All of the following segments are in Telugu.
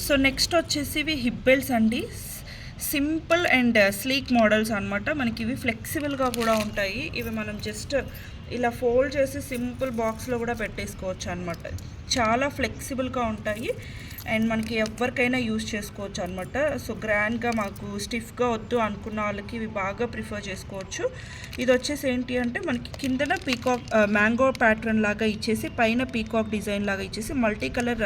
సో నెక్స్ట్ వచ్చేసి ఇవి హిప్ బెల్ట్స్ అండి. సింపుల్ అండ్ స్లీక్ మోడల్స్ అనమాట. మనకి ఇవి ఫ్లెక్సిబుల్గా కూడా ఉంటాయి. ఇవి మనం జస్ట్ ఇలా ఫోల్డ్ చేసి సింపుల్ బాక్స్లో కూడా పెట్టేసుకోవచ్చు అనమాట. చాలా ఫ్లెక్సిబుల్గా ఉంటాయి అండ్ మనకి ఎవరికైనా యూజ్ చేసుకోవచ్చు అనమాట. సో గ్రాండ్గా మాకు స్టిఫ్గా వద్దు అనుకున్న వాళ్ళకి ఇవి బాగా ప్రిఫర్ చేసుకోవచ్చు. ఇది వచ్చేసి ఏంటి అంటే మనకి కిందన పీకాక్ మ్యాంగో ప్యాటర్న్ లాగా ఇచ్చేసి పైన పీకాక్ డిజైన్ లాగా ఇచ్చేసి మల్టీ కలర్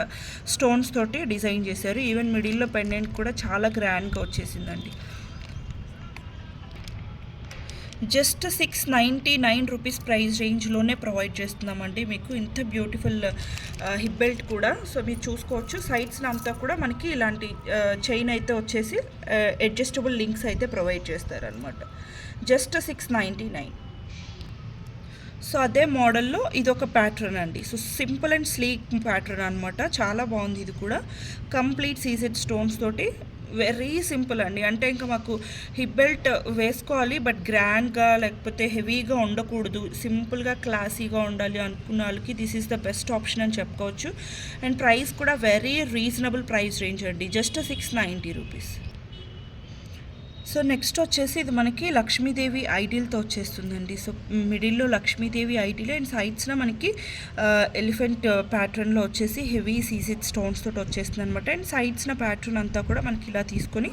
స్టోన్స్ తోటి డిజైన్ చేశారు. ఈవెన్ మిడిల్లో పెండెంట్ కూడా చాలా గ్రాండ్గా వచ్చేసిందండి. జస్ట్ 699 రూపీస్ ప్రైస్ రేంజ్లోనే ప్రొవైడ్ చేస్తున్నామండి మీకు ఇంత బ్యూటిఫుల్ హిప్ బెల్ట్ కూడా. సో మీరు చూసుకోవచ్చు సైడ్స్ని అంతా కూడా మనకి ఇలాంటి చైన్ అయితే వచ్చేసి అడ్జస్టబుల్ లింక్స్ అయితే ప్రొవైడ్ చేస్తారనమాట. జస్ట్ 699. సో అదే మోడల్లో ఇది ఒక ప్యాటర్న్ అండి. So simple and sleek pattern అనమాట. చాలా బాగుంది. ఇది కూడా కంప్లీట్ సీజెడ్ స్టోన్స్ తోటి వెరీ సింపుల్ అండి. అంటే ఇంకా మాకు హిప్ బెల్ట్ వేసుకోవాలి బట్ గ్రాండ్గా లేకపోతే హెవీగా ఉండకూడదు, సింపుల్గా క్లాసీగా ఉండాలి అనుకున్న వాళ్ళకి this is the best option అని చెప్పుకోవచ్చు. అండ్ ప్రైస్ కూడా వెరీ రీజనబుల్ ప్రైస్ రేంజ్ అండి. Just 690 rupees. సో నెక్స్ట్ వచ్చేసి ఇది మనకి లక్ష్మీదేవి ఐడియల్తో వచ్చేస్తుందండి. సో మిడిల్లో లక్ష్మీదేవి ఐడియల్ అండ్ సైడ్స్న మనకి ఎలిఫెంట్ ప్యాటర్న్లో వచ్చేసి హెవీ సీజెడ్ స్టోన్స్ తోటి వచ్చేస్తుంది అనమాట. అండ్ సైడ్స్న ప్యాటర్న్ అంతా కూడా మనకి ఇలా తీసుకొని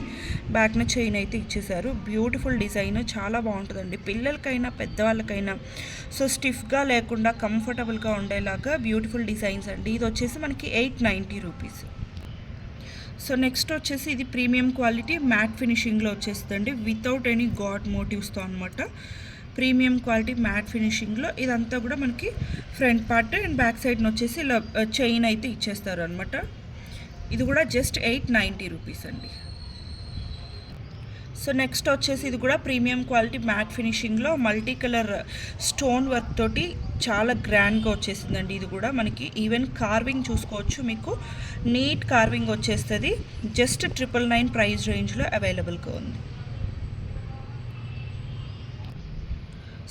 బ్యాక్న చైన్ అయితే ఇచ్చేసారు. బ్యూటిఫుల్ డిజైన్, చాలా బాగుంటుందండి పిల్లలకైనా పెద్దవాళ్ళకైనా. సో స్టిఫ్గా లేకుండా కంఫర్టబుల్గా ఉండేలాగా బ్యూటిఫుల్ డిజైన్స్ అండి. ఇది వచ్చేసి మనకి 890 రూపీస్. సో నెక్స్ట్ వచ్చేసి ఇది ప్రీమియం క్వాలిటీ మ్యాట్ ఫినిషింగ్లో వచ్చేస్తుందండి వితౌట్ ఎనీ గాడ్ మోటివ్స్తో అనమాట. ప్రీమియం క్వాలిటీ మ్యాట్ ఫినిషింగ్లో ఇదంతా కూడా మనకి ఫ్రంట్ పార్ట్ అండ్ బ్యాక్ సైడ్ని వచ్చేసి ఇలా చైన్ అయితే ఇచ్చేస్తారు అనమాట. ఇది కూడా జస్ట్ 890 రూపీస్ అండి. సో నెక్స్ట్ వచ్చేసి ఇది కూడా ప్రీమియం క్వాలిటీ మ్యాట్ ఫినిషింగ్లో మల్టీ కలర్ స్టోన్ వర్క్ తోటి చాలా గ్రాండ్గా వచ్చేసిందండి. ఇది కూడా మనకి ఈవెన్ కార్వింగ్ చూసుకోవచ్చు, మీకు నీట్ కార్వింగ్ వచ్చేస్తుంది. జస్ట్ 999 ప్రైస్ రేంజ్లో అవైలబుల్గా ఉంది.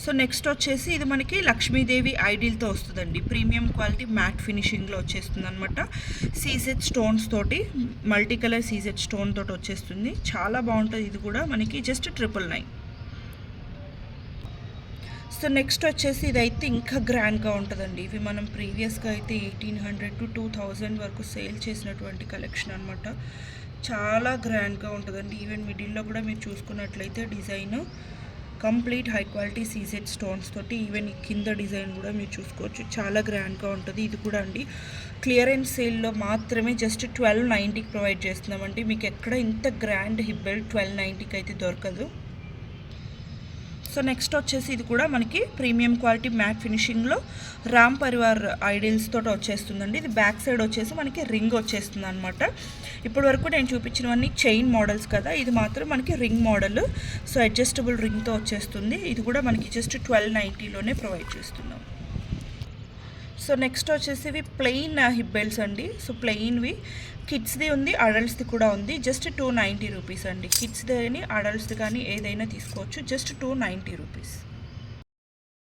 సో నెక్స్ట్ వచ్చేసి ఇది మనకి లక్ష్మీదేవి ఐడియల్తో వస్తుందండి. ప్రీమియం క్వాలిటీ మ్యాట్ ఫినిషింగ్లో వచ్చేస్తుంది అనమాట. సీజెడ్ స్టోన్స్ తోటి మల్టీ కలర్ సీజెడ్ స్టోన్ తోటి వచ్చేస్తుంది. చాలా బాగుంటుంది. ఇది కూడా మనకి జస్ట్ 999. సో నెక్స్ట్ వచ్చేసి ఇదైతే ఇంకా గ్రాండ్గా ఉంటుందండి. ఇవి మనం ప్రీవియస్గా అయితే 1800 to 2000 వరకు సేల్ చేసినటువంటి కలెక్షన్ అనమాట. చాలా గ్రాండ్గా ఉంటుందండి. ఈవెన్ మిడిల్లో కూడా మీరు చూసుకున్నట్లయితే design complete high quality CZ stones తోటి ఈవెన్ కింద డిజైన్ కూడా మీరు చూసుకోవచ్చు. చాలా గ్రాండ్గా ఉంటుంది. ఇది కూడా అండి క్లియరెన్స్ సేల్లో మాత్రమే జస్ట్ 1290కి ప్రొవైడ్ చేస్తున్నామండి. మీకు ఎక్కడ ఇంత గ్రాండ్ హిప్ బెల్ట్ 1290కి అయితే దొరకదు. సో నెక్స్ట్ వచ్చేసి ఇది కూడా మనకి ప్రీమియం క్వాలిటీ మ్యాట్ ఫినిషింగ్లో రామ్ పరివార్ ఐడియల్స్ తోటి వచ్చేస్తుందండి. ఇది బ్యాక్ సైడ్ వచ్చేసి మనకి రింగ్ వచ్చేస్తుంది అనమాట. ఇప్పటి వరకు నేను చూపించినవన్నీ చైన్ మోడల్స్ కదా, ఇది మాత్రం మనకి రింగ్ మోడల్. సో అడ్జస్టబుల్ రింగ్తో వచ్చేస్తుంది. ఇది కూడా మనకి జస్ట్ 1290లోనే ప్రొవైడ్ చేస్తున్నాం. సో నెక్స్ట్ వచ్చేసి ఇవి ప్లెయిన్ హిప్ బెల్ట్స్ అండి. సో ప్లెయిన్వి కిడ్స్ది ఉంది, అడల్ట్స్ది కూడా ఉంది. జస్ట్ 290 రూపీస్ అండి. కిడ్స్ది కానీ అడల్ట్స్ది కానీ ఏదైనా తీసుకోవచ్చు. Just 290 rupees.